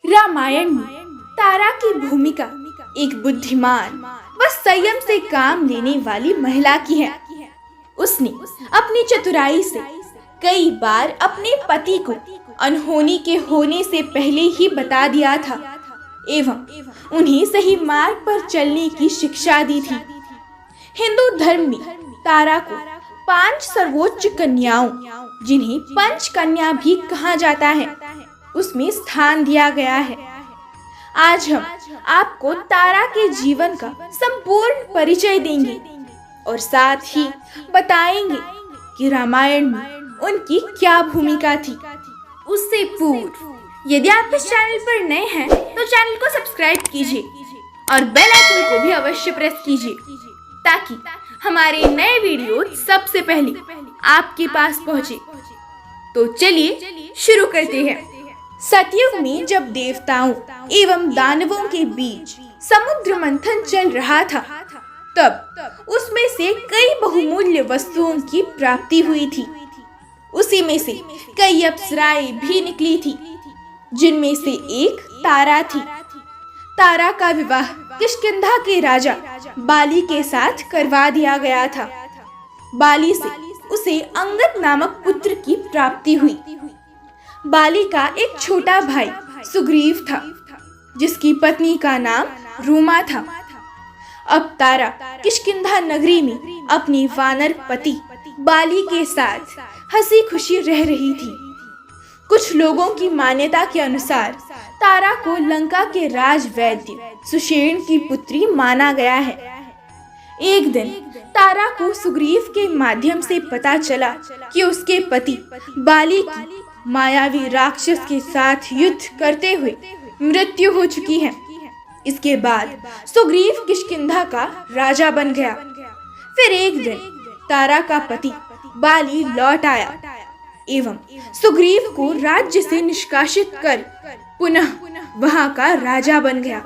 रामायण में तारा की भूमिका एक बुद्धिमान व संयम से काम लेने वाली महिला की है। उसने अपनी चतुराई से कई बार अपने पति को अनहोनी के होने से पहले ही बता दिया था एवं उन्हें सही मार्ग पर चलने की शिक्षा दी थी। हिंदू धर्म में तारा को 5 सर्वोच्च कन्याओं, जिन्हें पंच कन्या भी कहा जाता है, उसमें स्थान दिया गया है। आज हम आपको तारा के जीवन का संपूर्ण परिचय देंगे और साथ ही बताएंगे कि रामायण में उनकी क्या भूमिका थी। उससे पूर्व यदि आप इस चैनल पर नए हैं तो चैनल को सब्सक्राइब कीजिए और बेल आइकन को भी अवश्य प्रेस कीजिए ताकि हमारे नए वीडियो सबसे पहले आपके पास पहुंचे। तो चलिए शुरू करते हैं। सतयुग में जब देवताओं एवं दानवों के बीच समुद्र मंथन चल रहा था, तब उसमें से कई बहुमूल्य वस्तुओं की प्राप्ति हुई थी। उसी में से कई अप्सराएं भी निकली थी, जिनमें से एक तारा थी। तारा का विवाह किष्किंधा के राजा बाली के साथ करवा दिया गया था। बाली से उसे अंगद नामक पुत्र की प्राप्ति हुई। बाली का एक छोटा भाई सुग्रीव था, जिसकी पत्नी का नाम रूमा था। अब तारा किष्किंधा नगरी में अपने वानर पति बाली के साथ हंसी खुशी रह रही थी। कुछ लोगों की मान्यता के अनुसार तारा को लंका के राजवैद्य सुषेण की पुत्री माना गया है। एक दिन तारा को सुग्रीव के माध्यम से पता चला कि उसके पति बाली की मायावी राक्षस के साथ युद्ध करते हुए मृत्यु हो चुकी है। इसके बाद सुग्रीव किष्किंधा का राजा बन गया। फिर एक दिन तारा का पति बाली लौट आया एवं सुग्रीव को राज्य से निष्कासित कर पुनः वहां का राजा बन गया।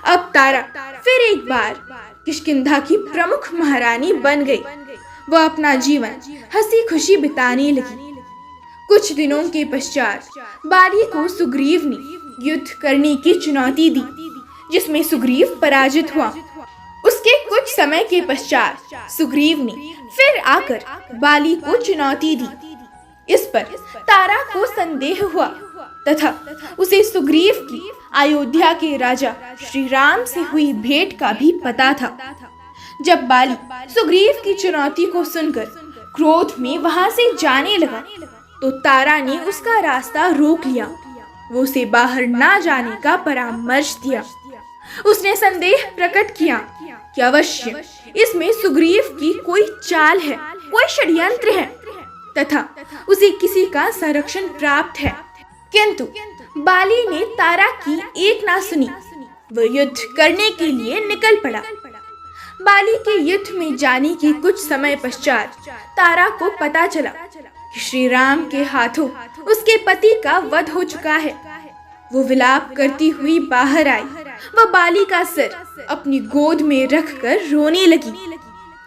अब तारा फिर एक बार किष्किंधा की प्रमुख महारानी बन गई। वह अपना जीवन हंसी खुशी बिताने लगी। कुछ दिनों के पश्चात बाली को सुग्रीव ने युद्ध करने की चुनौती दी, जिसमें सुग्रीव पराजित हुआ। उसके कुछ समय के पश्चात सुग्रीव ने फिर आकर बाली को चुनौती दी। इस पर तारा को संदेह हुआ तथा उसे सुग्रीव की अयोध्या के राजा श्री राम से हुई भेंट का भी पता था। जब बाली सुग्रीव की चुनौती को सुनकर क्रोध में वहां से जाने लगा, तो तारा ने उसका रास्ता रोक लिया। वो उसे बाहर ना जाने का परामर्श दिया। उसने संदेह प्रकट किया कि अवश्य इसमें सुग्रीव की कोई चाल है, कोई षड्यंत्र है तथा उसे किसी का संरक्षण प्राप्त है। किंतु बाली ने तारा की एक ना सुनी। वह युद्ध करने के लिए निकल पड़ा। बाली के युद्ध में जाने के कुछ समय पश्चात तारा को पता चला कि श्री राम के हाथों उसके पति का वध हो चुका है। वो विलाप करती हुई बाहर आई। वह बाली का सिर अपनी गोद में रखकर रोने लगी।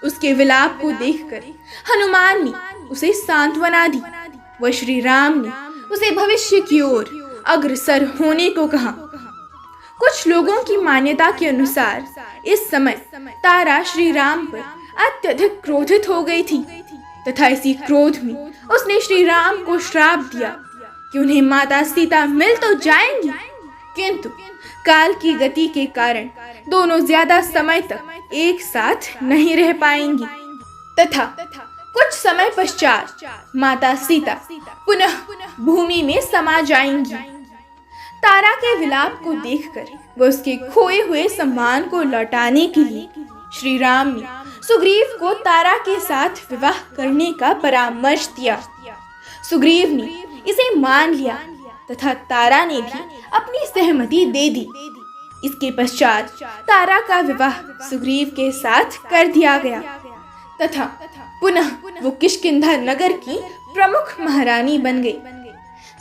उसके विलाप को देखकर हनुमान ने उसे सांत्वना दी। वह श्री राम ने उसे भविष्य की ओर अग्रसर होने को कहा। कुछ लोगों की मान्यता के अनुसार इस समय तारा श्री राम पर अत्यधिक क्रोधित हो गई थी तथा इसी क्रोध में उसने श्री राम को श्राप दिया कि उन्हें माता सीता मिल तो जाएंगी, किंतु काल की गति के कारण दोनों ज्यादा समय तक एक साथ नहीं रह पाएंगी तथा कुछ समय पश्चात माता सीता पुनः भूमि में समा जाएंगी। तारा के विलाप को देखकर वह उसके खोए हुए सम्मान को लौटाने के लिए श्री राम ने सुग्रीव को तारा के साथ विवाह करने का परामर्श दिया। सुग्रीव ने इसे मान लिया तथा तारा ने भी अपनी सहमति दे दी। इसके पश्चात तारा का विवाह सुग्रीव के साथ कर दिया गया तथा पुनः वो किष्किंधा नगर की प्रमुख महारानी बन गई।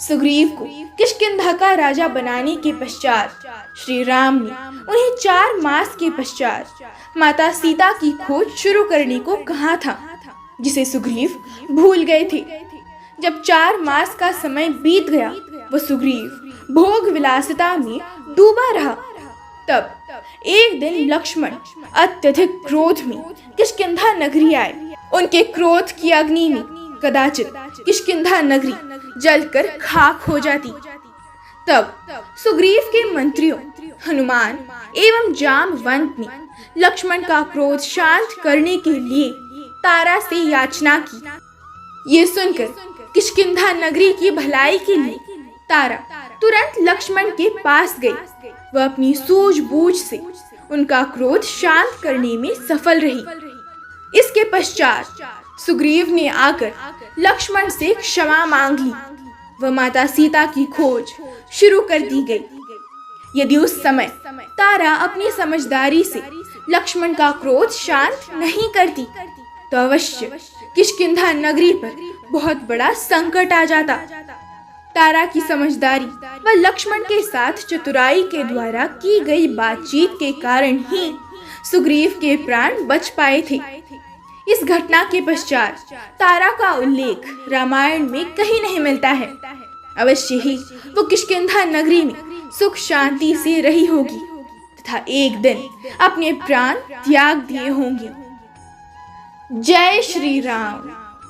सुग्रीव को किष्किंधा का राजा बनाने के पश्चात श्री राम ने उन्हें 4 मास के पश्चात माता सीता की खोज शुरू करने को कहा था, जिसे सुग्रीव भूल गए थे। जब 4 मास का समय बीत गया, वह सुग्रीव भोग विलासिता में डूबा रहा। तब एक दिन लक्ष्मण अत्यधिक क्रोध में किष्किंधा नगरी आए। उनके क्रोध की अग्नि में कदाचित किष्किंधा नगरी जलकर खाक हो जाती। तब सुग्रीव के मंत्रियों हनुमान एवं जामवंत ने लक्ष्मण का क्रोध शांत करने के लिए तारा से याचना की। ये सुनकर किष्किंधा नगरी की भलाई के लिए तारा तुरंत लक्ष्मण के पास गई। वह अपनी सूझबूझ से उनका क्रोध शांत करने में सफल रही। इसके पश्चात सुग्रीव ने आकर लक्ष्मण से क्षमा मांग ली। वह माता सीता की खोज शुरू कर दी गई। यदि उस समय तारा अपनी समझदारी से लक्ष्मण का क्रोध शांत नहीं करती तो अवश्य किष्किंधा नगरी पर बहुत बड़ा संकट आ जाता। तारा की समझदारी व लक्ष्मण के साथ चतुराई के द्वारा की गई बातचीत के कारण ही सुग्रीव के प्राण बच पाए थे। इस घटना के पश्चात तारा का उल्लेख रामायण में कहीं नहीं मिलता है। अवश्य ही वो किष्किंधा नगरी में सुख शांति से रही होगी तथा एक दिन अपने प्राण त्याग दिए होंगे। जय श्री राम।